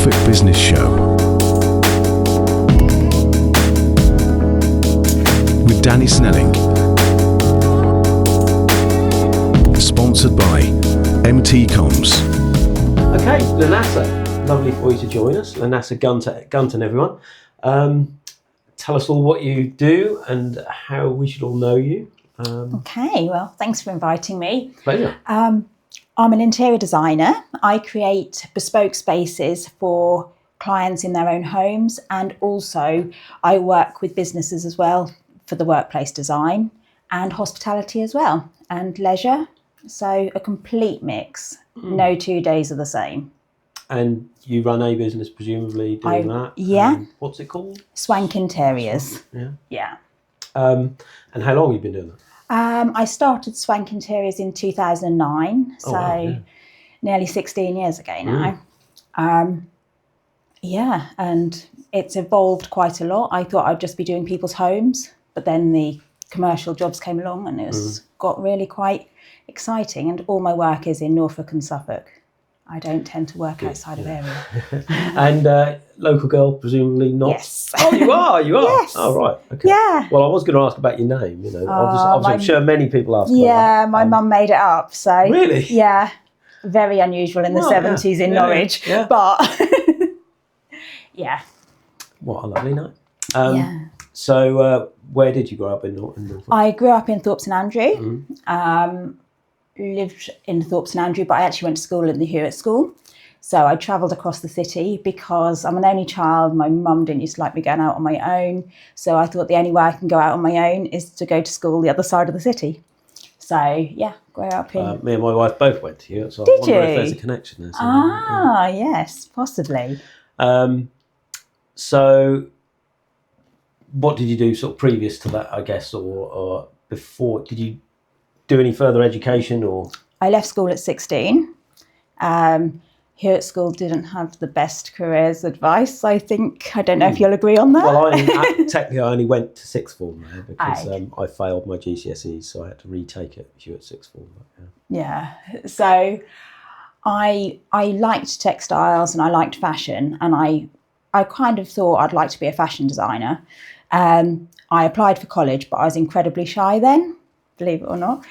Suffolk Business Show with Danny Snelling. Sponsored by MT Comms. Okay, Lanassir, lovely for you to join us. Lanassir Gunton, everyone. Tell us all what you do and how we should all know you. Okay, well, thanks for inviting me. Pleasure. I'm an interior designer. I create bespoke spaces for clients in their own homes, and also I work with businesses as well for the workplace design and hospitality as well, and leisure. So a complete mix. No 2 days are the same. And you run a business, presumably, doing that? Yeah. What's it called? Swank Interiors. Yeah. And how long have you been doing that? I started Swank Interiors in 2009, so wow, nearly 16 years ago now. And it's evolved quite a lot. I thought I'd just be doing people's homes, but then the commercial jobs came along and it's got really quite exciting. And all my work is in Norfolk and Suffolk. I don't tend to work outside of area. And local girl, presumably not? Yes. Oh, you are? Yes. Oh, right. Okay. Yeah. Well, I was going to ask about your name, obviously I'm sure many people ask about that. Yeah, my mum made it up, so. Really? Yeah. Very unusual in the 70s in Norwich, but yeah. What a lovely name. So where did you grow up in Norfolk? I grew up in Thorpe St Andrew. Lived in Thorpe St Andrew, but I actually went to school in the Hewitt School. So I travelled across the city because I'm an only child. My mum didn't used to like me going out on my own. So I thought the only way I can go out on my own is to go to school the other side of the city. So yeah, grew up in... me and my wife both went to Hewitt, so Did I wonder if you? there's a connection there. Yes, possibly. So what did you do sort of previous to that, I guess, or before? Did you do any further education or? I left school at 16. Here at school didn't have the best careers advice, I think. I don't know if you'll agree on that. Well, technically I only went to sixth form there because I failed my GCSEs, so I had to retake it if you were at sixth form. Yeah. So I liked textiles and I liked fashion, and I kind of thought I'd like to be a fashion designer. I applied for college, but I was incredibly shy then, believe it or not.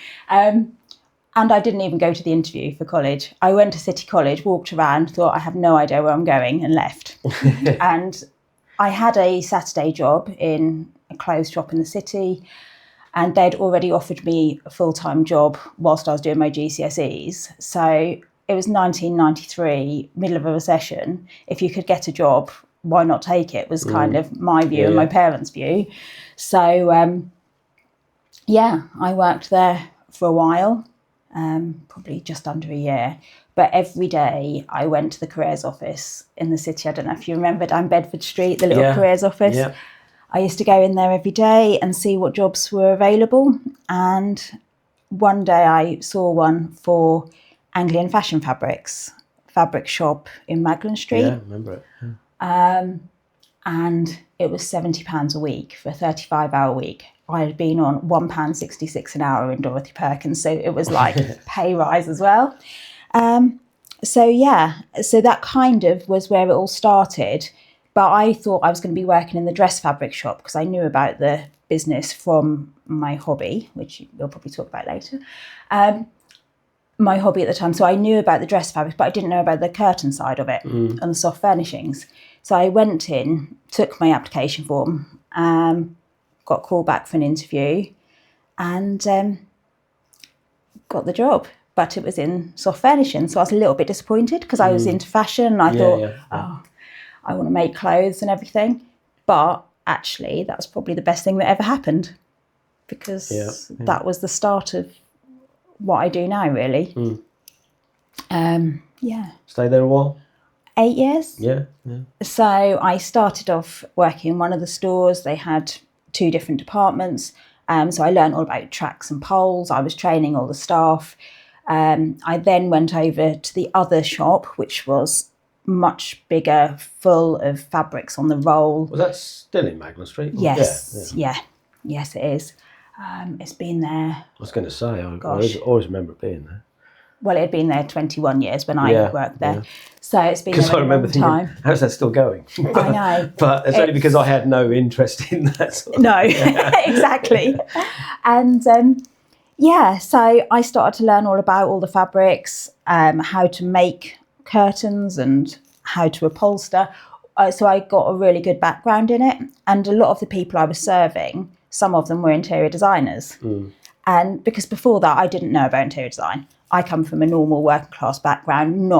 And I didn't even go to the interview for college. I went to City College, walked around, thought I have no idea where I'm going, and left. And I had a Saturday job in a clothes shop in the city, and they'd already offered me a full-time job whilst I was doing my GCSEs. So it was 1993, middle of a recession. If you could get a job, why not take it, was kind of my view and my parents' view. So, I worked there for a while. Probably just under a year, but every day I went to the careers office in the city. I don't know if you remember down Bedford Street, the little careers office. Yeah. I used to go in there every day and see what jobs were available. And one day I saw one for Anglian Fashion Fabrics, fabric shop in Magdalen Street. Yeah, I remember it. Yeah. And it was £70 a week for a 35-hour week. I had been on £1.66 an hour in Dorothy Perkins, so it was like pay rise as well. So that kind of was where it all started. But I thought I was going to be working in the dress fabric shop because I knew about the business from my hobby, which we'll probably talk about later. My hobby at the time, so I knew about the dress fabrics, but I didn't know about the curtain side of it and the soft furnishings. So I went in, took my application form, got called back for an interview, and got the job. But it was in soft furnishing, so I was a little bit disappointed because I was into fashion and I thought, I want to make clothes and everything. But actually, that's probably the best thing that ever happened because that was the start of what I do now, really. Stay there a while? 8 years. Yeah. So I started off working in one of the stores. They had 2 different departments. So I learned all about tracks and poles. I was training all the staff. I then went over to the other shop, which was much bigger, full of fabrics on the roll. Was that still in Magdalen Street? Yes, yes, it is. It's been there. I was going to say, I always remember it being there. Well, it had been there 21 years when I Yeah, worked there. yeah. So it's been Because there I a remember long thinking, time. how's that still going? I know. But it's only because I had no interest in that sort of No, exactly. And so I started to learn all about all the fabrics, how to make curtains and how to upholster. So I got a really good background in it. And a lot of the people I was serving, some of them were interior designers. And because before that, I didn't know about interior design. I come from a normal working class background.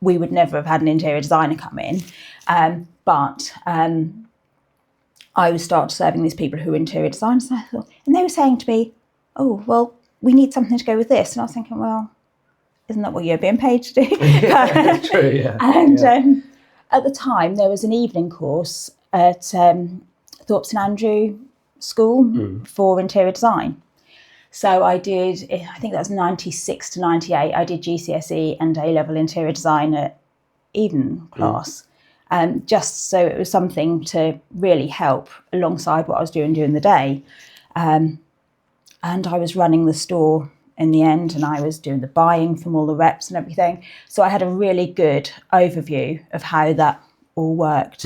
We would never have had an interior designer come in. But I was started serving these people who were interior designers. And they were saying to me, oh, well, we need something to go with this. And I was thinking, well, isn't that what you're being paid to do? Yeah, that's true, yeah. And at the time, there was an evening course at Thorpe St Andrew School for interior design. So I did, I think that was 96 to 98, I did GCSE and A-level interior design at evening class. Just so it was something to really help alongside what I was doing during the day. And I was running the store in the end, and I was doing the buying from all the reps and everything. So I had a really good overview of how that all worked.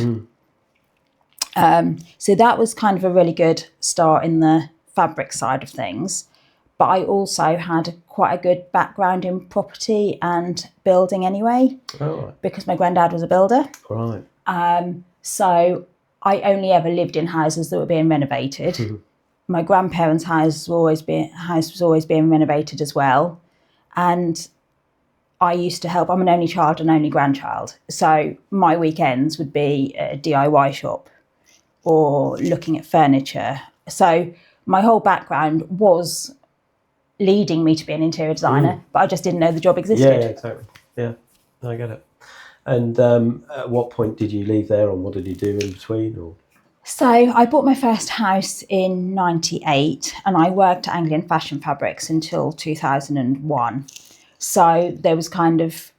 So that was kind of a really good start in the fabric side of things. But I also had quite a good background in property and building anyway, because my granddad was a builder. Right. So I only ever lived in houses that were being renovated. My grandparents' house was always being renovated as well. And I used to help. I'm an only child and only grandchild. So my weekends would be a DIY shop or looking at furniture. So my whole background was leading me to be an interior designer, but I just didn't know the job existed. Yeah, exactly. Yeah, I get it. And at what point did you leave there, and what did you do in between? Or So I bought my first house in 98, and I worked at Anglian Fashion Fabrics until 2001. So there was kind of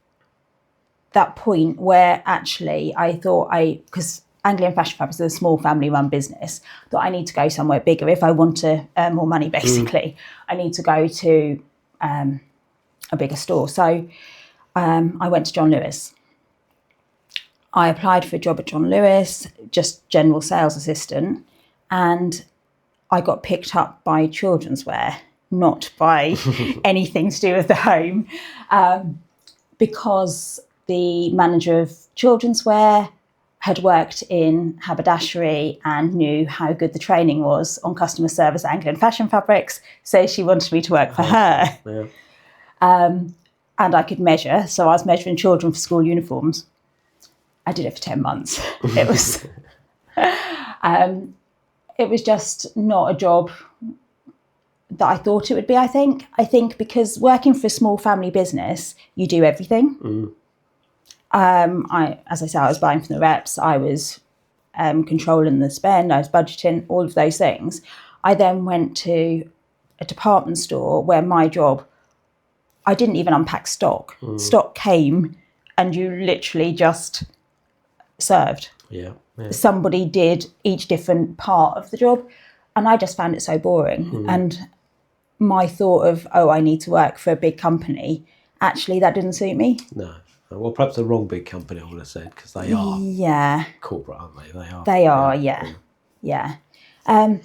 that point where actually I thought because Anglian Fashion Fabrics is a small family-run business, that I need to go somewhere bigger if I want to earn more money, basically. I need to go to a bigger store. So I went to John Lewis. I applied for a job at John Lewis, just general sales assistant, and I got picked up by children's wear, not by anything to do with the home, because the manager of children's wear had worked in haberdashery and knew how good the training was on customer service at Anglian Fashion Fabrics, so she wanted me to work for her. yeah. And I could measure, so I was measuring children for school uniforms. I did it for 10 months. It was just not a job that I thought it would be, I think. I think because working for a small family business, you do everything. As I said, I was buying from the reps, I was controlling the spend, I was budgeting, all of those things. I then went to a department store where my job, I didn't even unpack stock. Stock came and you literally just served. Yeah. Somebody did each different part of the job, and I just found it so boring. And my thought of, I need to work for a big company, actually that didn't suit me. No. Well, perhaps the wrong big company, I would have said, because they are corporate, aren't they? They are, yeah. And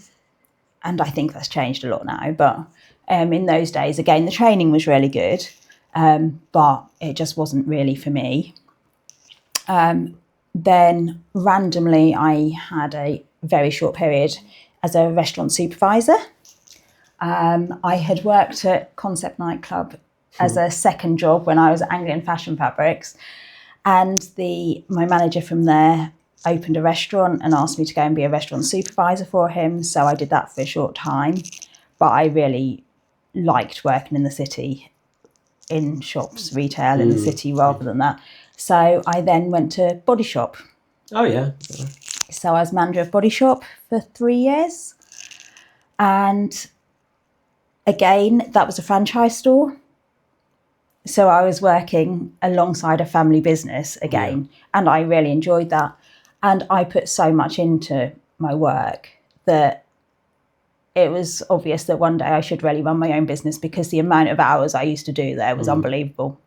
I think that's changed a lot now, but in those days, again, the training was really good, but it just wasn't really for me. Then randomly, I had a very short period as a restaurant supervisor. I had worked at Concept Nightclub as a second job when I was at Anglian Fashion Fabrics, and my manager from there opened a restaurant and asked me to go and be a restaurant supervisor for him. So I did that for a short time, but I really liked working in the city, in shops, retail in the city rather than that. So I then went to Body Shop. Oh, yeah. So I was manager of Body Shop for 3 years. And again, that was a franchise store. So I was working alongside a family business again, and I really enjoyed that. And I put so much into my work that it was obvious that one day I should really run my own business, because the amount of hours I used to do there was unbelievable.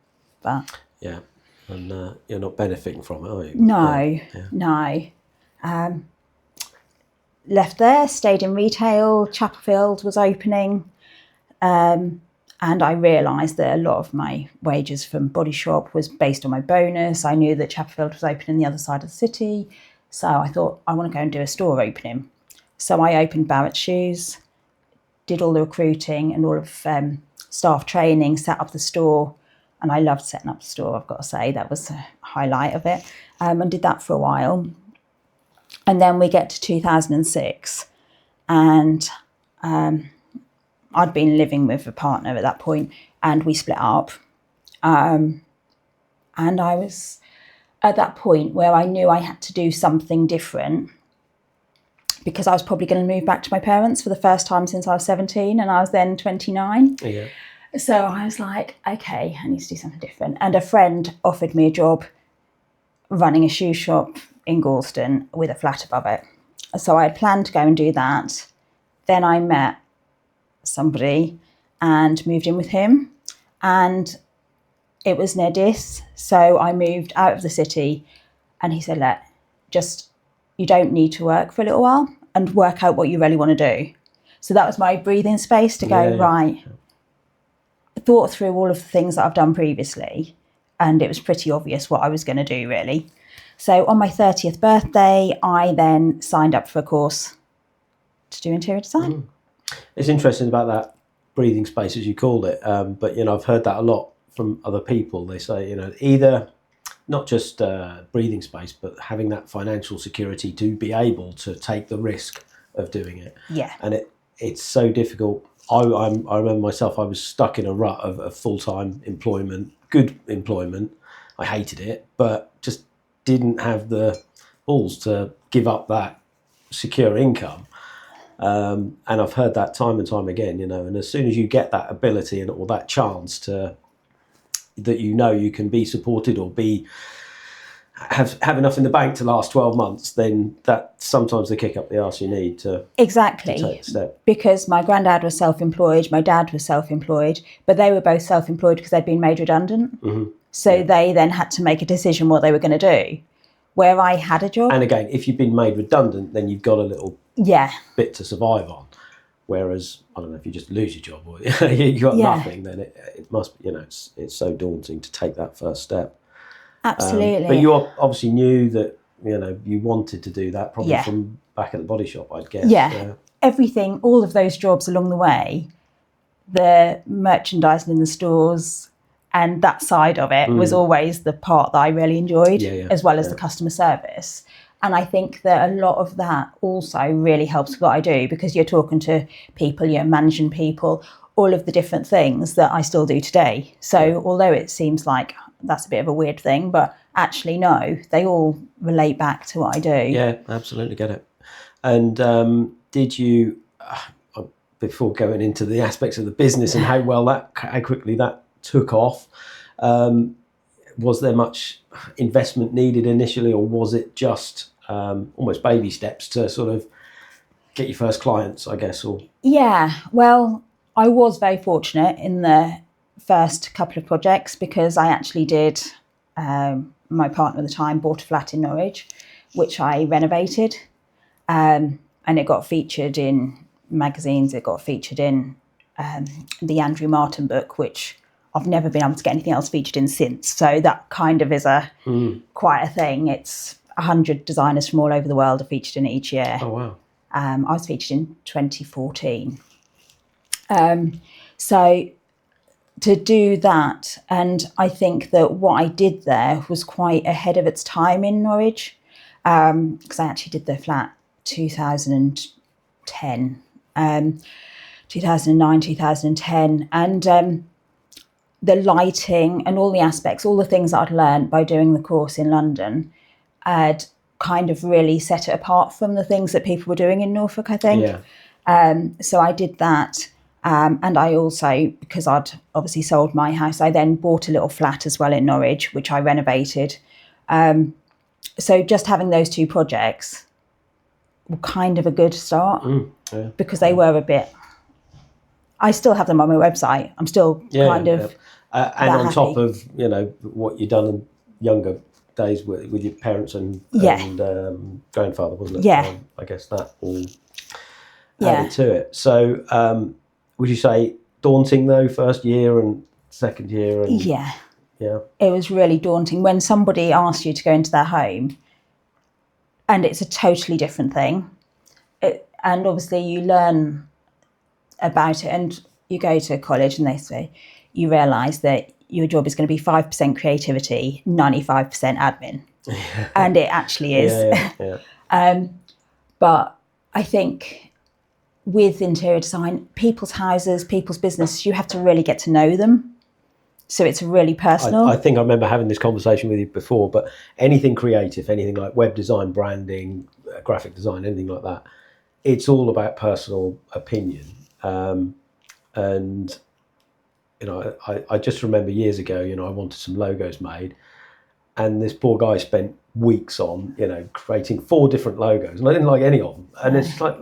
But Yeah, and you're not benefiting from it, are you? no, Yeah. no. Left there, stayed in retail. Chapelfield was opening, and I realised that a lot of my wages from Body Shop was based on my bonus. I knew that Chapelfield was opening the other side of the city, so I thought I want to go and do a store opening. So I opened Barrett's Shoes, did all the recruiting and all of staff training, set up the store, and I loved setting up the store, I've got to say. That was a highlight of it, and did that for a while. And then we get to 2006, and I'd been living with a partner at that point, and we split up. And I was at that point where I knew I had to do something different, because I was probably going to move back to my parents for the first time since I was 17, and I was then 29. Yeah. So I was like, okay, I need to do something different. And a friend offered me a job running a shoe shop in Galston with a flat above it. So I had planned to go and do that. Then I met somebody and moved in with him, and it was near Dis. So I moved out of the city, and he said, look, you don't need to work for a little while and work out what you really want to do. So that was my breathing space to go, right, thought through all of the things that I've done previously, and it was pretty obvious what I was going to do, really. So on my 30th birthday, I then signed up for a course to do interior design. It's interesting about that breathing space, as you called it, but I've heard that a lot from other people. They say, either not just breathing space, but having that financial security to be able to take the risk of doing it. Yeah. And it's so difficult. I remember myself, I was stuck in a rut of full-time employment, good employment. I hated it, but just didn't have the balls to give up that secure income. And I've heard that time and time again, and as soon as you get that ability or that chance that you can be supported or have enough in the bank to last 12 months, then that's sometimes the kick up the arse you need to exactly to take the step. Because my granddad was self-employed, my dad was self-employed, but they were both self-employed because they'd been made redundant. So they then had to make a decision what they were going to do, where I had a job. And again, if you've been made redundant, then you've got a little bit to survive on. Whereas, I don't know, if you just lose your job or you got nothing, then it must, it's so daunting to take that first step. Absolutely. But you obviously knew that, you wanted to do that probably from back at the Body Shop, I'd guess. Yeah. Everything, all of those jobs along the way, the merchandising in the stores and that side of it was always the part that I really enjoyed, as well as the customer service. And I think that a lot of that also really helps with what I do, because you're talking to people, you're managing people, all of the different things that I still do today. So although it seems like that's a bit of a weird thing, but actually no, they all relate back to what I do. Yeah, absolutely get it. And did you, before going into the aspects of the business and how quickly that took off, was there much investment needed initially, or was it just almost baby steps to sort of get your first clients, I guess? Or yeah, well, I was very fortunate in the first couple of projects, because I actually did, my partner at the time bought a flat in Norwich, which I renovated, and it got featured in magazines, it got featured in the Andrew Martin book, which I've never been able to get anything else featured in since. So that kind of is quite a thing. It's 100 designers from all over the world are featured in it each year. oh wow, I was featured in 2014. So to do that, and I think that what I did there was quite ahead of its time in Norwich, because I actually did the flat 2010, 2009, 2010, and the lighting and all the aspects, all the things that I'd learned by doing the course in London had kind of really set it apart from the things that people were doing in Norfolk, I think. So I did that. And I also, because I'd obviously sold my house, I then bought a little flat as well in Norwich, which I renovated. So just having those two projects were kind of a good start Yeah. because they were a bit. I still have them on my website. I'm still kind of. And on happy. top of what you've done in younger days with your parents and grandfather, wasn't it? Yeah. I guess that all added to it. So would you say daunting though, first year and second year? And, yeah. Yeah. It was really daunting when somebody asks you to go into their home and it's a totally different thing. And obviously you learn about it and you go to college and they say, you realise that your job is going to be 5% creativity, 95% admin. And it actually is. But I think with interior design, people's houses, people's business, you have to really get to know them. So it's really personal. I think I remember having this conversation with you before, but anything creative, anything like web design, branding, graphic design, anything like that, it's all about personal opinion. And I just remember years ago, I wanted some logos made, and this poor guy spent weeks on, creating 4 different logos, and I didn't like any of them. And it's like,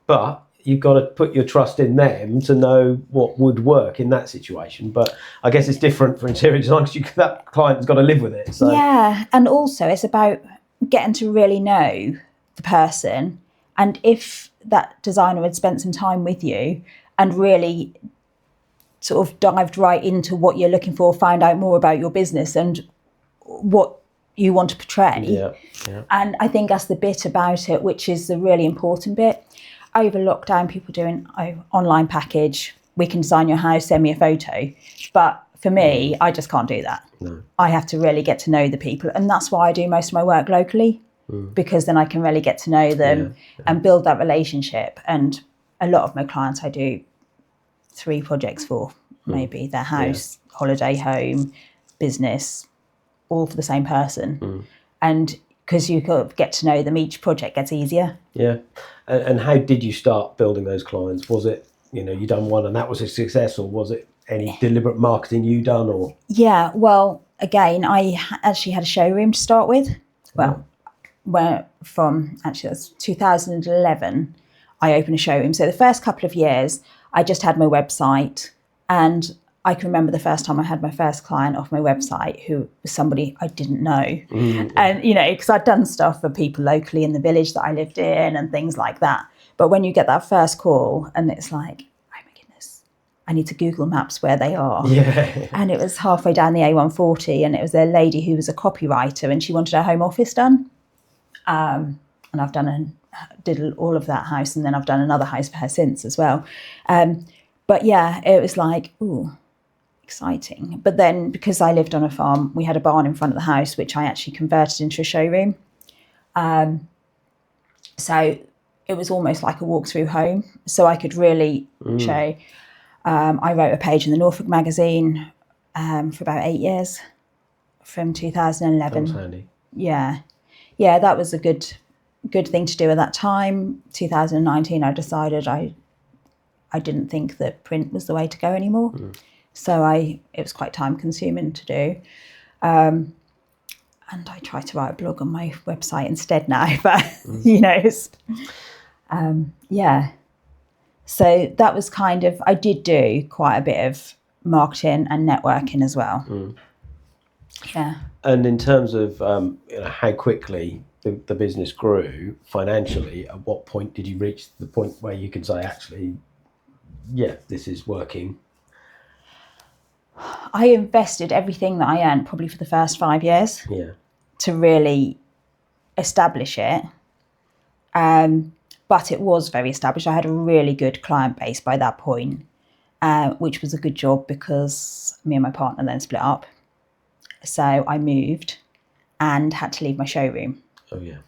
but you've got to put your trust in them to know what would work in that situation. But I guess it's different for interior design because that client's got to live with it. So. Yeah, and also it's about getting to really know the person, and if that designer had spent some time with you and really sort of dived right into what you're looking for, find out more about your business and what you want to portray. Yeah. And I think that's the bit about it, which is the really important bit. Over lockdown, people doing online package, we can design your house, send me a photo. But for me, I just can't do that. No. I have to really get to know the people. And that's why I do most of my work locally, because then I can really get to know them and build that relationship. And a lot of my clients I do 3 projects for, maybe their house, holiday home, business, all for the same person. And because you get to know them, each project gets easier. Yeah. And how did you start building those clients? Was it, you done one and that was a success, or was it any deliberate marketing you done? Or Yeah, well, again, I actually had a showroom to start with. Well, that's 2011, I opened a showroom. So the first couple of years, I just had my website, and I can remember the first time I had my first client off my website who was somebody I didn't know. And, because I'd done stuff for people locally in the village that I lived in and things like that. But when you get that first call and it's like, oh my goodness, I need to Google Maps where they are. Yeah. And it was halfway down the A140, and it was a lady who was a copywriter and she wanted her home office done. And I've did all of that house, and then I've done another house for her since as well. But yeah, it was like, ooh, exciting. But then because I lived on a farm, we had a barn in front of the house, which I actually converted into a showroom. So it was almost like a walk-through home. So I could really show. I wrote a page in the Norfolk magazine for about 8 years, from 2011. That was handy. Yeah, that was a good thing to do at that time. 2019, I decided I didn't think that print was the way to go anymore. So it was quite time consuming to do. And I try to write a blog on my website instead now, but yeah. So that was kind of, I did do quite a bit of marketing and networking as well. Yeah. And in terms of how quickly the business grew financially, at what point did you reach the point where you can say, actually, yeah, this is working? I invested everything that I earned probably for the first 5 years to really establish it. But it was very established. I had a really good client base by that point, which was a good job because me and my partner then split up. So I moved and had to leave my showroom. Oh, yeah.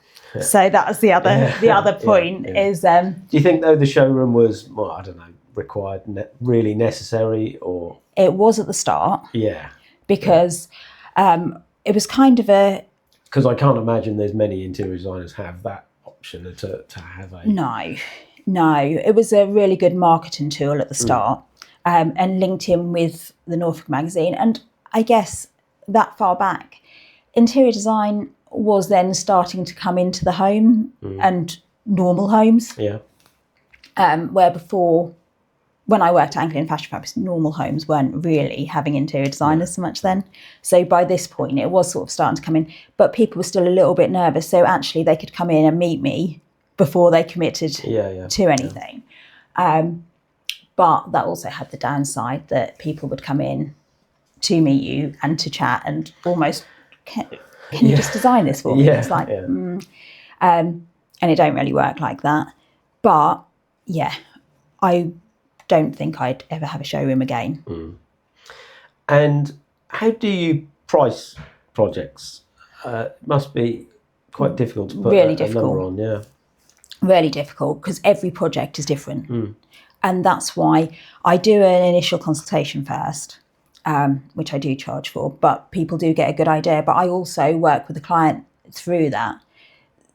So that was the other point is... Do you think, though, the showroom was, well, I don't know, required, really necessary, or... It was at the start. Yeah. Because it was kind of a... Because I can't imagine there's many interior designers have that option to have a... No. It was a really good marketing tool at the start, and linked in with the Norfolk magazine. And I guess that far back, interior design was then starting to come into the home and normal homes. Yeah. Where before, when I worked at Anglian Fashion Fabrics, normal homes weren't really having interior designers so much then. So by this point, it was sort of starting to come in, but people were still a little bit nervous. So actually, they could come in and meet me before they committed to anything. But that also had the downside that people would come in to meet you and to chat and almost, can you just design this for me? It's like, and it don't really work like that. But yeah, I don't think I'd ever have a showroom again. And how do you price projects? It must be quite difficult to put Really a difficult. number on, Really difficult because every project is different. And that's why I do an initial consultation first, which I do charge for, but people do get a good idea. But I also work with the client through that.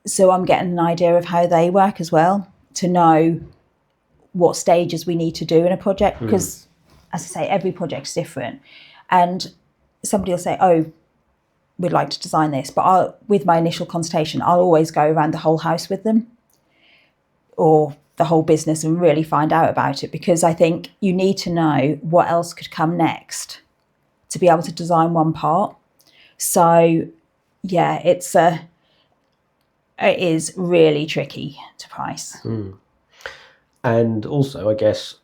So I'm getting an idea of how they work as well, to know what stages we need to do in a project. Because, as I say, every project's different. And somebody will say, oh, we'd like to design this. But with my initial consultation, I'll always go around the whole house with them or the whole business and really find out about it, because I think you need to know what else could come next to be able to design one part. So yeah, it is really tricky to price. And also, I guess,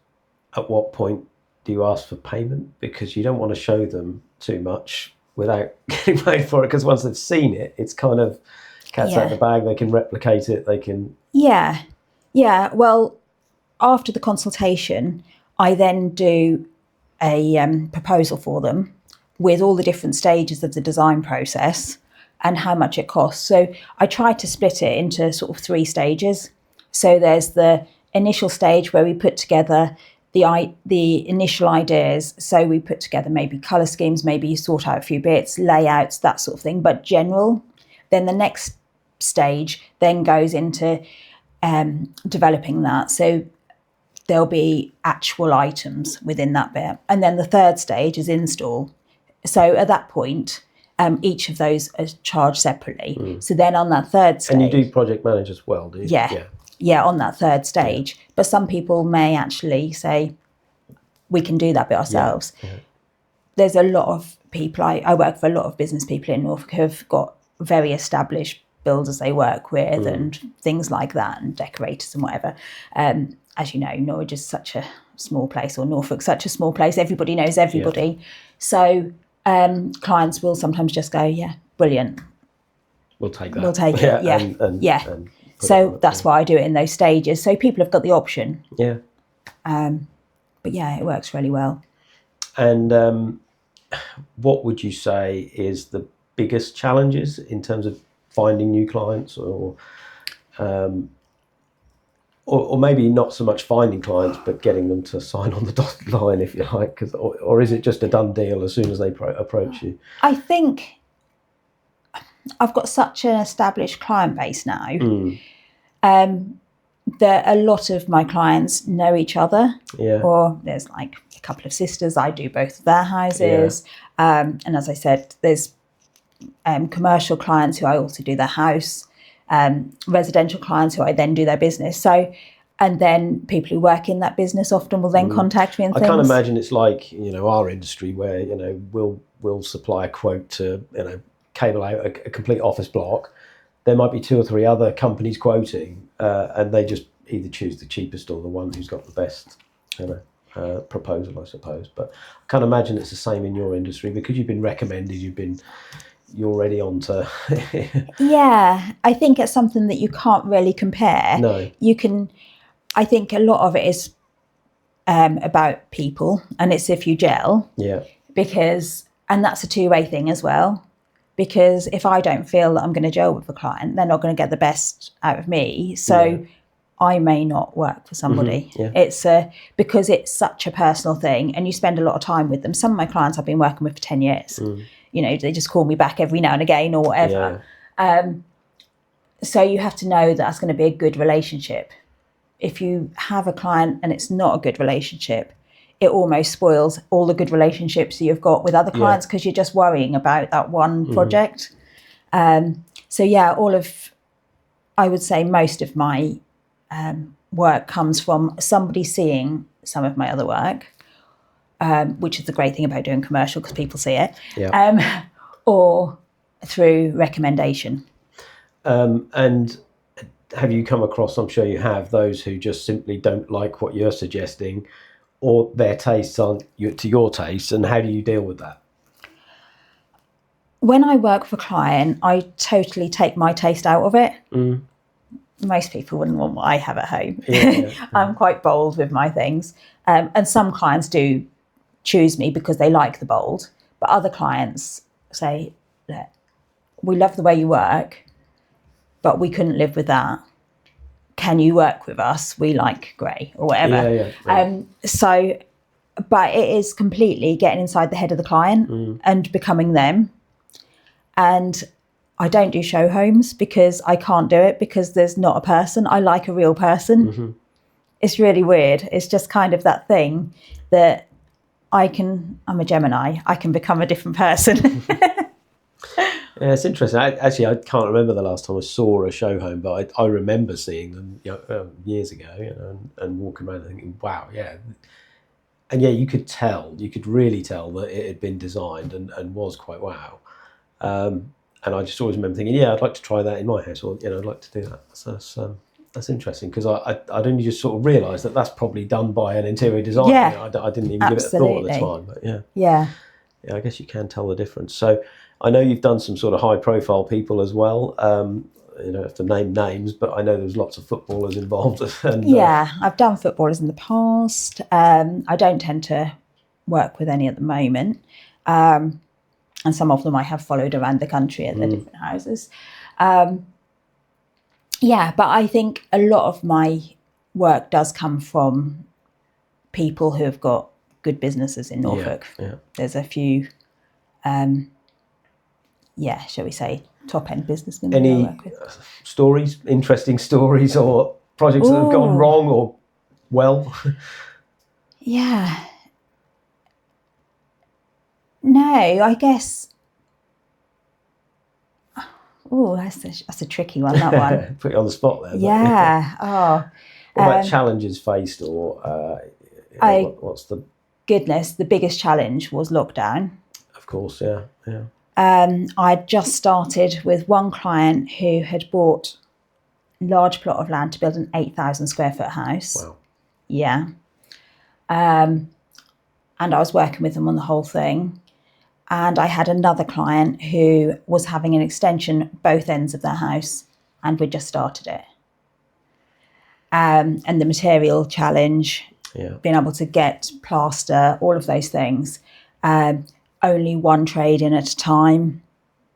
at what point do you ask for payment? Because you don't want to show them too much without getting paid for it, because once they've seen it, it's kind of cat's out of the bag. They can replicate it, they can... Yeah, well, after the consultation, I then do a proposal for them with all the different stages of the design process and how much it costs. So I try to split it into sort of 3 stages. So there's the initial stage where we put together the initial ideas. So we put together maybe colour schemes, maybe you sort out a few bits, layouts, that sort of thing, but general. Then the next stage then goes into developing that. So there'll be actual items within that bit. And then the third stage is install. So at that point, each of those are charged separately. So then on that third stage... And you do project manage as well, do you? Yeah, on that third stage. But some people may actually say, we can do that bit ourselves. There's a lot of people, I work for a lot of business people in Norfolk who have got very established builders they work with and things like that, and decorators and whatever. As you know, Norwich is such a small place, or Norfolk's such a small place, everybody knows everybody. So clients will sometimes just go, yeah, brilliant. We'll take that. We'll take it, And so that's why I do it in those stages. So people have got the option. Yeah. But yeah, it works really well. And what would you say is the biggest challenges in terms of finding new clients, or maybe not so much finding clients, but getting them to sign on the dotted line, if you like, or is it just a done deal as soon as they approach you? I think I've got such an established client base now that a lot of my clients know each other. Or there's like a couple of sisters, I do both of their houses. And as I said, there's commercial clients who I also do their house, residential clients who I then do their business. So, and then people who work in that business often will then contact me and things. I can't imagine it's like, our industry where, we'll supply a quote to, cable out a complete office block. There might be 2 or 3 other companies quoting, and they just either choose the cheapest or the one who's got the best, proposal, I suppose. But I can't imagine it's the same in your industry, because you've been recommended, you're already on to... Yeah, I think it's something that you can't really compare. No. I think a lot of it is about people, and it's if you gel. Yeah. And that's a 2-way thing as well. Because if I don't feel that I'm going to gel with the client, they're not going to get the best out of me. So I may not work for somebody. It's because it's such a personal thing, and you spend a lot of time with them. Some of my clients I've been working with for 10 years. They just call me back every now and again or whatever. So you have to know that's going to be a good relationship. If you have a client and it's not a good relationship, it almost spoils all the good relationships that you've got with other clients, because you're just worrying about that one project. So yeah, I would say most of my work comes from somebody seeing some of my other work, which is the great thing about doing commercial because people see it, or through recommendation. And have you come across, I'm sure you have, those who just simply don't like what you're suggesting, or their tastes aren't to your taste, and how do you deal with that? When I work for a client, I totally take my taste out of it. Most people wouldn't want what I have at home. I'm quite bold with my things. And some clients do choose me because they like the bold, but other clients say, we love the way you work, but we couldn't live with that. Can you work with us? We like grey or whatever. So, but it is completely getting inside the head of the client and becoming them. And I don't do show homes because I can't do it because there's not a person. I like a real person. It's really weird. It's just kind of that thing that I'm a Gemini. I can become a different person. Yeah, it's interesting. I can't remember the last time I saw a show home, but I remember seeing them years ago, and walking around and thinking, wow, yeah. And yeah, you could really tell that it had been designed and was quite wow. And I just always remember thinking, yeah, I'd like to try that in my house, or I'd like to do that. So that's interesting because I'd only just sort of realised that that's probably done by an interior designer. Yeah, I didn't even give it a thought at the time, but yeah, I guess you can tell the difference. So I know you've done some sort of high-profile people as well. You don't have to name names, but I know there's lots of footballers involved. And, I've done footballers in the past. I don't tend to work with any at the moment. And some of them I have followed around the country at the different houses. But I think a lot of my work does come from people who have got good businesses in Norfolk. There's a few, shall we say, top-end businessmen. Any stories, interesting stories, or projects that have gone wrong or well? No, I guess. Oh, that's a tricky one. That one. Put you on the spot there. Yeah. What about challenges faced, or what's the? Goodness, the biggest challenge was lockdown. Of course, yeah. I'd just started with one client who had bought a large plot of land to build an 8,000 square foot house. Wow. Yeah. And I was working with them on the whole thing. And I had another client who was having an extension both ends of their house, and we just started it. And the material challenge, being able to get plaster, all of those things. Only one trade in at a time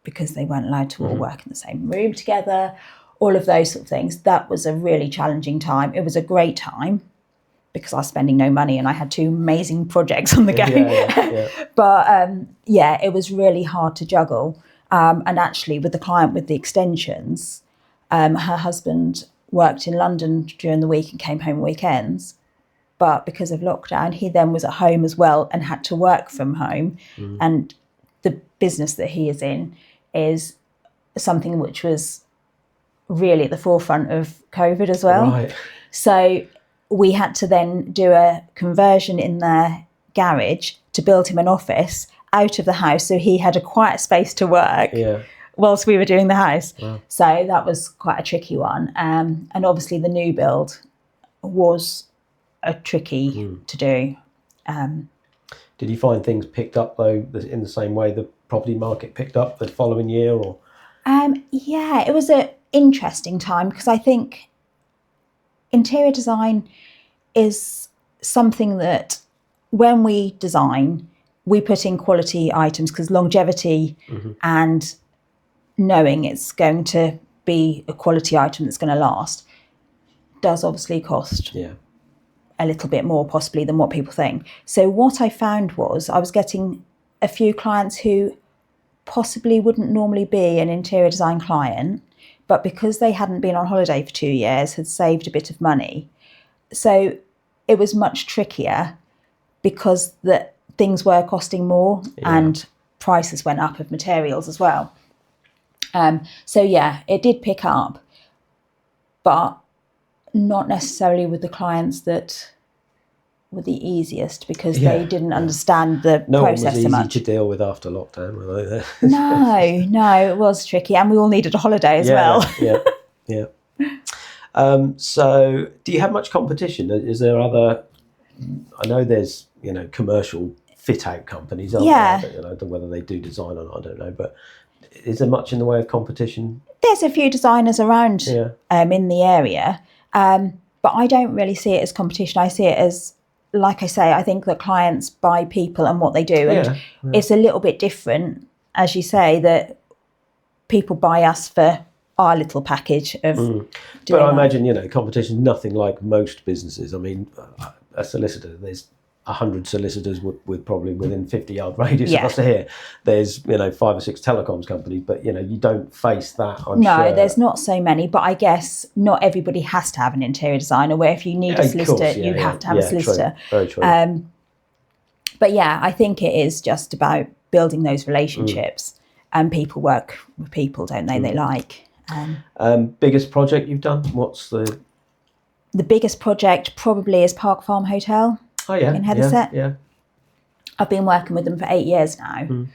because they weren't allowed to all work in the same room together, all of those sort of things. That was a really challenging time. It was a great time because I was spending no money and I had two amazing projects on the go. But it was really hard to juggle. And actually with the client with the extensions, her husband worked in London during the week and came home weekends. But because of lockdown, he then was at home as well and had to work from home. And the business that he is in is something which was really at the forefront of COVID as well. Right. So we had to then do a conversion in their garage to build him an office out of the house so he had a quiet space to work whilst we were doing the house. Wow. So that was quite a tricky one. And obviously the new build was a tricky to do. Did you find things picked up though in the same way the property market picked up the following year, or? It was an interesting time because I think interior design is something that when we design, we put in quality items because longevity and knowing it's going to be a quality item that's going to last does obviously cost a little bit more possibly than what people think. So what I found was I was getting a few clients who possibly wouldn't normally be an interior design client, but because they hadn't been on holiday for 2 years, had saved a bit of money. So it was much trickier because things were costing more and prices went up of materials as well. So yeah, it did pick up, but not necessarily with the clients that were the easiest, because they didn't understand the process so much. No one was easy to deal with after lockdown, were they? No, it was tricky, and we all needed a holiday as well. Yeah. So, do you have much competition? Is there other? I know there's commercial fit-out companies, aren't there? I don't know whether they do design or not. I don't know, but is there much in the way of competition? There's a few designers around in the area, but I don't really see it as competition. I see it as, like I say, I think that clients buy people and what they do, and it's a little bit different, as you say, that people buy us for our little package of. But I imagine competition is nothing like most businesses. I mean, a solicitor, there's 100 solicitors with probably within 50-yard radius of us here. There's 5 or 6 telecoms companies, but you don't face that. I'm sure. There's not so many, but I guess not everybody has to have an interior designer, where if you need a solicitor, you have to have a solicitor. True. Very true. But yeah, I think it is just about building those relationships, and people work with people, don't they? They like. Biggest project you've done? What's the biggest project? Probably is Park Farm Hotel. Oh yeah, in Heatherset. Yeah. I've been working with them for 8 years now.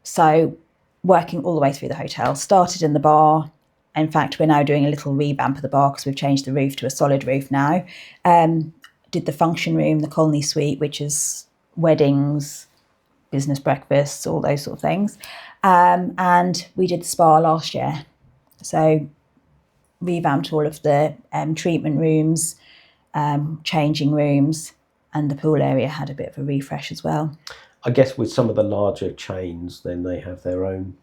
So working all the way through the hotel. Started in the bar. In fact, we're now doing a little revamp of the bar because we've changed the roof to a solid roof now. Did the function room, the colony suite, which is weddings, business breakfasts, all those sort of things. And we did the spa last year. So revamped all of the treatment rooms, changing rooms, and the pool area had a bit of a refresh as well. I guess with some of the larger chains, then they have their own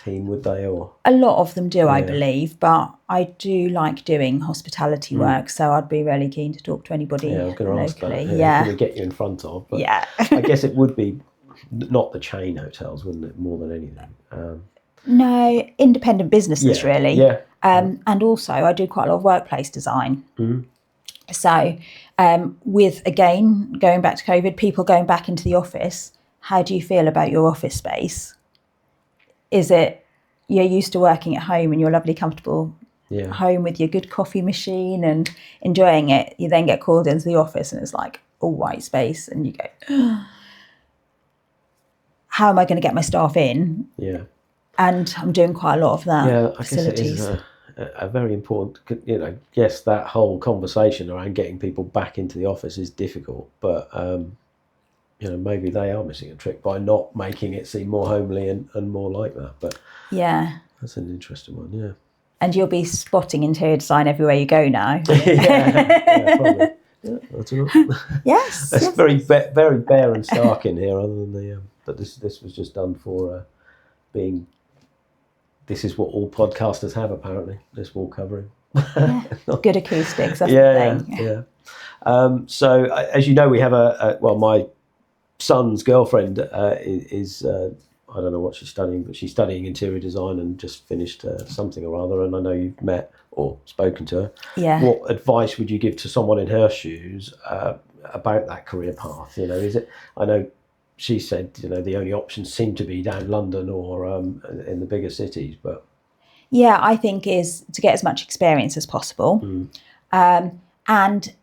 team, would they? Or a lot of them do, I believe, but I do like doing hospitality work, so I'd be really keen to talk to anybody I was going to ask that. locally. Can we get you in front of? But I guess it would be not the chain hotels, wouldn't it, more than anything? No, independent businesses really. And also I do quite a lot of workplace design. So with, again, going back to COVID, people going back into the office, how do you feel about your office space? Is it you're used to working at home in your lovely, comfortable home with your good coffee machine and enjoying it? You then get called into the office and it's like all white space, and you go, how am I going to get my staff in? And I'm doing quite a lot of that. I guess it is a very important, yes, that whole conversation around getting people back into the office is difficult, but maybe they are missing a trick by not making it seem more homely and more like that. But that's an interesting one. And you'll be spotting interior design everywhere you go now. Probably. That's Yes. It's very very bare and stark in here, other than the but this was just done for being. This is what all podcasters have, apparently. This wall covering. Good acoustics. That's the thing. So, as you know, we have my son's girlfriend is I don't know what she's studying, but she's studying interior design and just finished something or other. And I know you've met or spoken to her. What advice would you give to someone in her shoes about that career path? Is it? I know. She said, the only options seem to be down London or in the bigger cities, but I think is to get as much experience as possible, and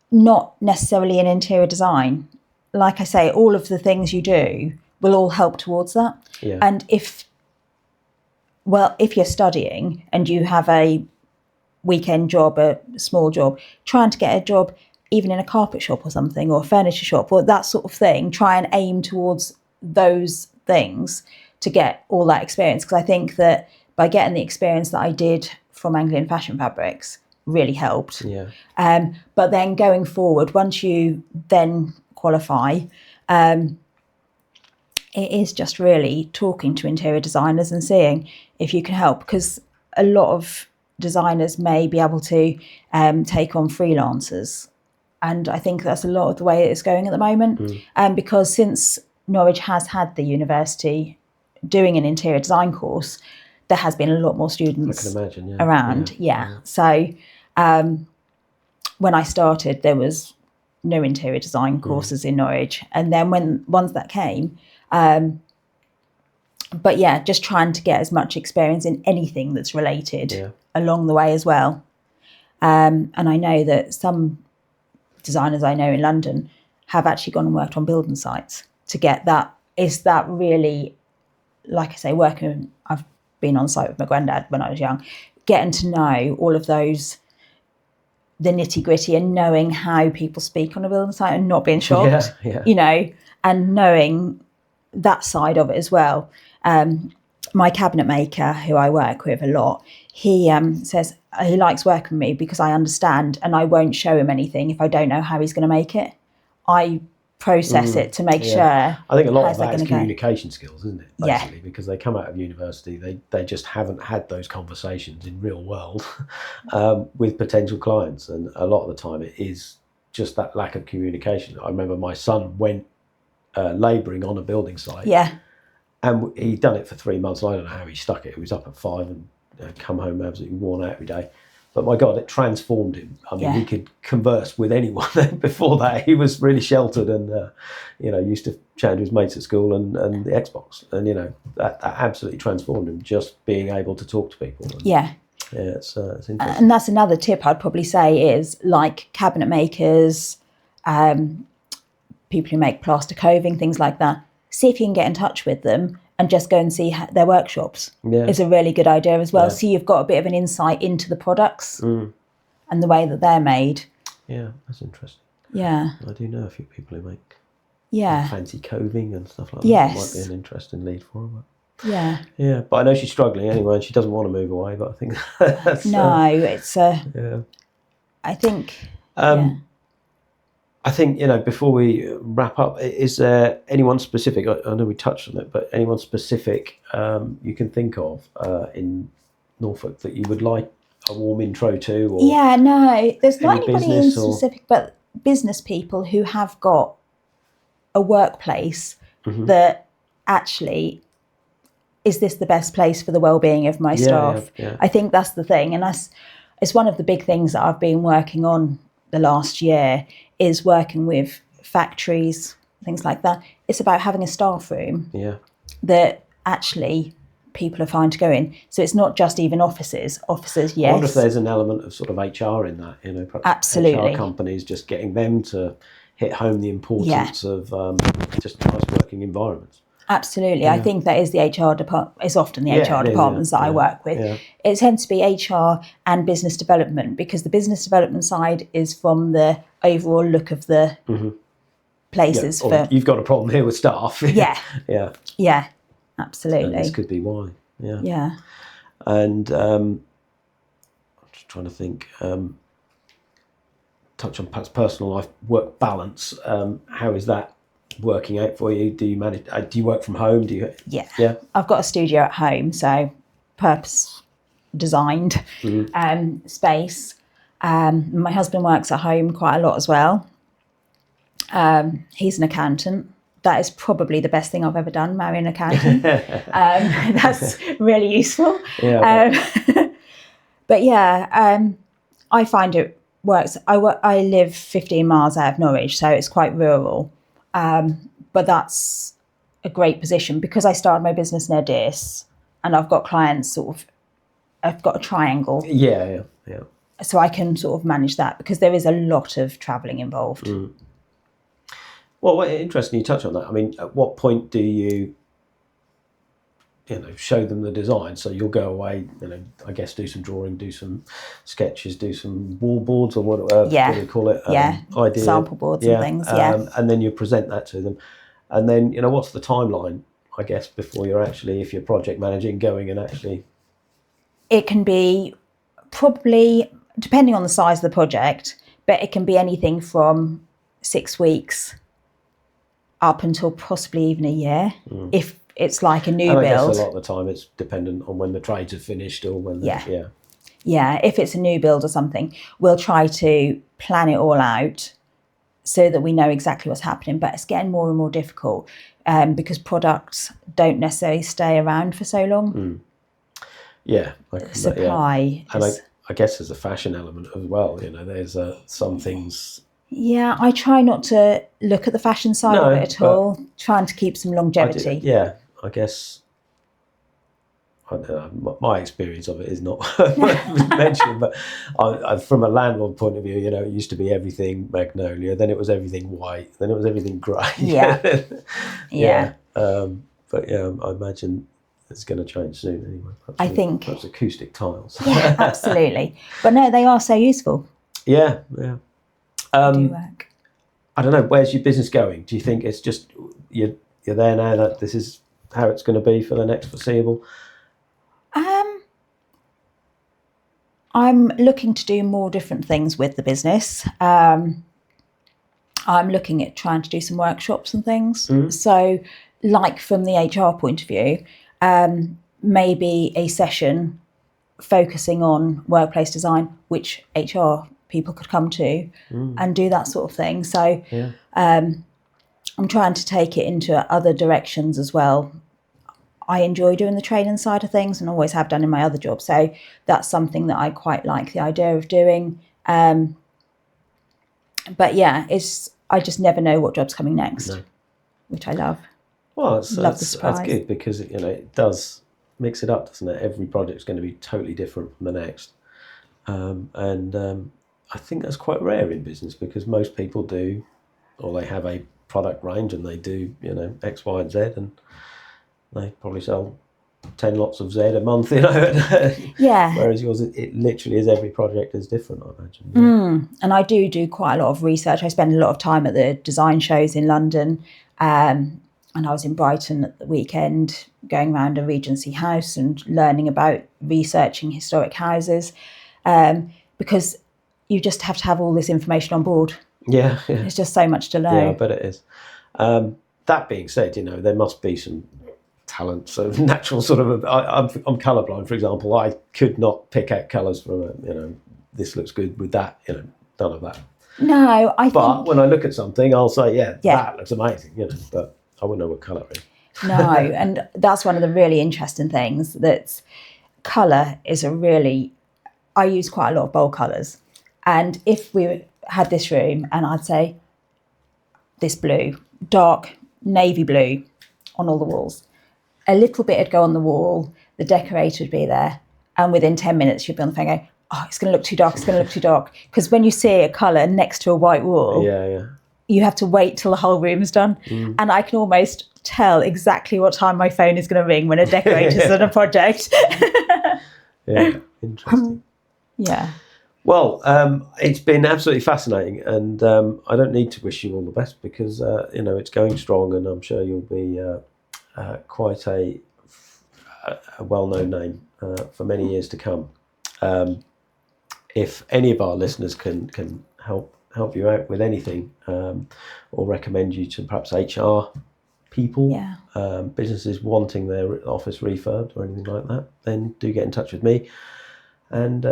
not necessarily in interior design. Like I say, all of the things you do will all help towards that. And if you're studying and you have a weekend job, a small job, trying to get a job even in a carpet shop or something, or a furniture shop, or that sort of thing, try and aim towards those things to get all that experience. Because I think that by getting the experience that I did from Anglian Fashion Fabrics really helped. But then going forward, once you then qualify, it is just really talking to interior designers and seeing if you can help, because a lot of designers may be able to take on freelancers. And I think that's a lot of the way it's going at the moment. Because since Norwich has had the university doing an interior design course, there has been a lot more students around. So when I started, there was no interior design courses in Norwich. And then once that came, but yeah, just trying to get as much experience in anything that's related along the way as well. And I know that some designers I know in London have actually gone and worked on building sites to get that. Is that really, like I say, I've been on site with my granddad when I was young, getting to know all of those, the nitty gritty, and knowing how people speak on a building site and not being shocked, you know, and knowing that side of it as well. My cabinet maker, who I work with a lot, he says he likes working with me because I understand and I won't show him anything if I don't know how he's going to make it. I process it to make sure. I think a lot of that is communication skills, isn't it? Basically, because they come out of university, they just haven't had those conversations in real world with potential clients, and a lot of the time it is just that lack of communication. I remember my son went labouring on a building site. And he'd done it for 3 months, and I don't know how he stuck it. He was up at 5 and come home absolutely worn out every day. But my God, it transformed him. I mean, he could converse with anyone. Before that, he was really sheltered and, used to chat to his mates at school and the Xbox. And, that absolutely transformed him, just being able to talk to people. And, it's interesting. And that's another tip I'd probably say is, like cabinet makers, people who make plaster coving, things like that. See if you can get in touch with them and just go and see their workshops. Is a really good idea as well. So you've got a bit of an insight into the products and the way that they're made. Yeah, that's interesting. Yeah. I do know a few people who make fancy coving and stuff like that. That might be an interesting lead for them. Yeah, but I know she's struggling anyway, and she doesn't want to move away, but I think that's... I think... I think, before we wrap up, is there anyone specific, I know we touched on it, but anyone specific you can think of in Norfolk that you would like a warm intro to? Or there's not anybody in specific, but business people who have got a workplace that actually, is this the best place for the well-being of my staff? I think that's the thing. And it's one of the big things that I've been working on the last year, is working with factories, things like that. It's about having a staff room that actually people are fine to go in. So it's not just even offices, yes. I wonder if there's an element of sort of HR in that, absolutely. HR companies, just getting them to hit home the importance of just nice working environments. Absolutely. I think that is the HR department. It's often the HR departments that I work with. It tends to be HR and business development, because the business development side is from the overall look of the places. You've got a problem here with staff. Yeah, absolutely. And this could be why. Yeah. And I'm just trying to think. Touch on perhaps personal life, work balance. How is that working out for you? Do you manage? Do you work from home? Yeah. I've got a studio at home, so purpose designed space. My husband works at home quite a lot as well. He's an accountant. That is probably the best thing I've ever done, marry an accountant. That's really useful. But I find it works. I live 15 miles out of Norwich, so it's quite rural. But that's a great position because I started my business near Dis, and I've got clients I've got a triangle. Yeah. So I can sort of manage that because there is a lot of travelling involved. Well, interesting you touch on that. I mean, at what point do you show them the design? So you'll go away, I guess do some drawing, do some sketches, do some wall boards or what do you call it? Idea. Sample boards and things, and then you present that to them. And then, what's the timeline, I guess, before you're actually, if you're project managing, going and actually... It can be probably, depending on the size of the project, but it can be anything from 6 weeks up until possibly even a year, if it's like a new build. I guess a lot of the time it's dependent on when the trades are finished or when... If it's a new build or something, we'll try to plan it all out so that we know exactly what's happening. But it's getting more and more difficult because products don't necessarily stay around for so long. Supply. And I guess there's a fashion element as well. There's some things... Yeah, I try not to look at the fashion side of it at all, trying to keep some longevity. I guess I don't know, my experience of it is not worth mentioning, but from a landlord point of view, you know, it used to be everything magnolia, then it was everything white, then it was everything grey. Yeah. Yeah. But yeah, I imagine it's going to change soon anyway. Perhaps acoustic tiles. Yeah, absolutely. But no, they are so useful. Yeah. They do work. I don't know, where's your business going? Do you think it's just you're there now that this is how it's going to be for the next foreseeable? I'm looking to do more different things with the business. I'm looking at trying to do some workshops and things. So, like from the HR point of view, maybe a session focusing on workplace design, which HR people could come to and do that sort of thing. So, I'm trying to take it into other directions as well. I enjoy doing the training side of things and always have done in my other job. So that's something that I quite like the idea of doing. But yeah, I just never know what job's coming next, which I love. Well, Love the surprise. that's good because you know it does mix it up, doesn't it? Every project's going to be totally different from the next, and I think that's quite rare in business because most people do, or they have a product range and they do, you know, X, Y, and Z, and they probably sell 10 lots of Z a month, you know. Yeah. Whereas yours, it literally is, every project is different, I imagine. Yeah. And I do quite a lot of research. I spend a lot of time at the design shows in London, and I was in Brighton at the weekend going around a Regency house and learning about researching historic houses, because you just have to have all this information on board. Yeah. It's just so much to know. Yeah, I bet it is. That being said, you know, there must be some talent, so natural sort of. I'm colourblind, for example. I could not pick out colours from you know, this looks good with that. You know, none of that. No, But when I look at something, I'll say, yeah, that looks amazing. You know, but I wouldn't know what colour it is. No, and that's one of the really interesting things. That colour is I use quite a lot of bold colours, and if we had this room and I'd say this blue, dark navy blue on all the walls, a little bit would go on the wall, the decorator would be there, and within 10 minutes you'd be on the phone going, oh, it's going to look too dark, it's going to look too dark. Because when you see a colour next to a white wall, you have to wait till the whole room's done. And I can almost tell exactly what time my phone is going to ring when a decorator's on a project. Yeah, interesting. Yeah. Well, it's been absolutely fascinating, and I don't need to wish you all the best because you know, it's going strong, and I'm sure you'll be quite a well-known name for many years to come. If any of our listeners can help you out with anything, or recommend you to perhaps HR people, businesses wanting their office refurbed or anything like that, then do get in touch with me. And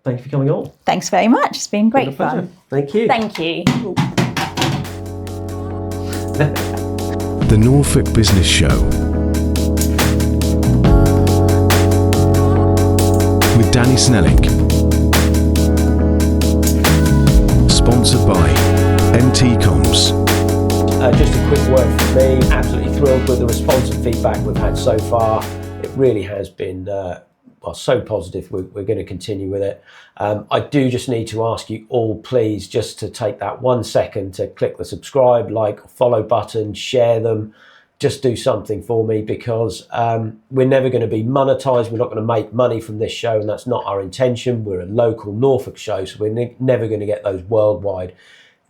thank you for coming on. Thanks very much. It's been great fun. Thank you. Thank you. The Norfolk Business Show with Danny Snelling. Sponsored by MT Comms. Just a quick word from me. Absolutely thrilled with the response and feedback we've had so far. It really has been so positive. We're going to continue with it. I do just need to ask you all, please, just to take that 1 second to click the subscribe, like, follow button, share them. Just do something for me, because we're never going to be monetized. We're not going to make money from this show, and that's not our intention. We're a local Norfolk show, so we're never going to get those worldwide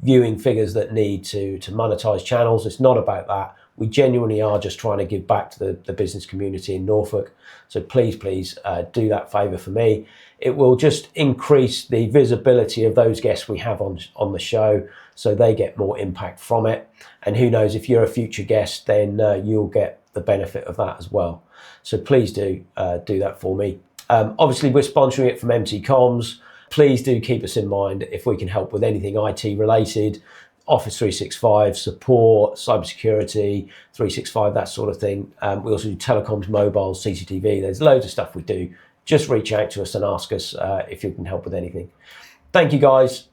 viewing figures that need to monetize channels. It's not about that. We genuinely are just trying to give back to the business community in Norfolk. So please do that favour for me. It will just increase the visibility of those guests we have on the show, so they get more impact from it. And who knows, if you're a future guest, then you'll get the benefit of that as well. So please do that for me. Obviously, we're sponsoring it from MT Comms. Please do keep us in mind if we can help with anything IT related, Office 365 support, cybersecurity, 365, that sort of thing. We also do telecoms, mobile, CCTV. There's loads of stuff we do. Just reach out to us and ask us if you can help with anything. Thank you, guys.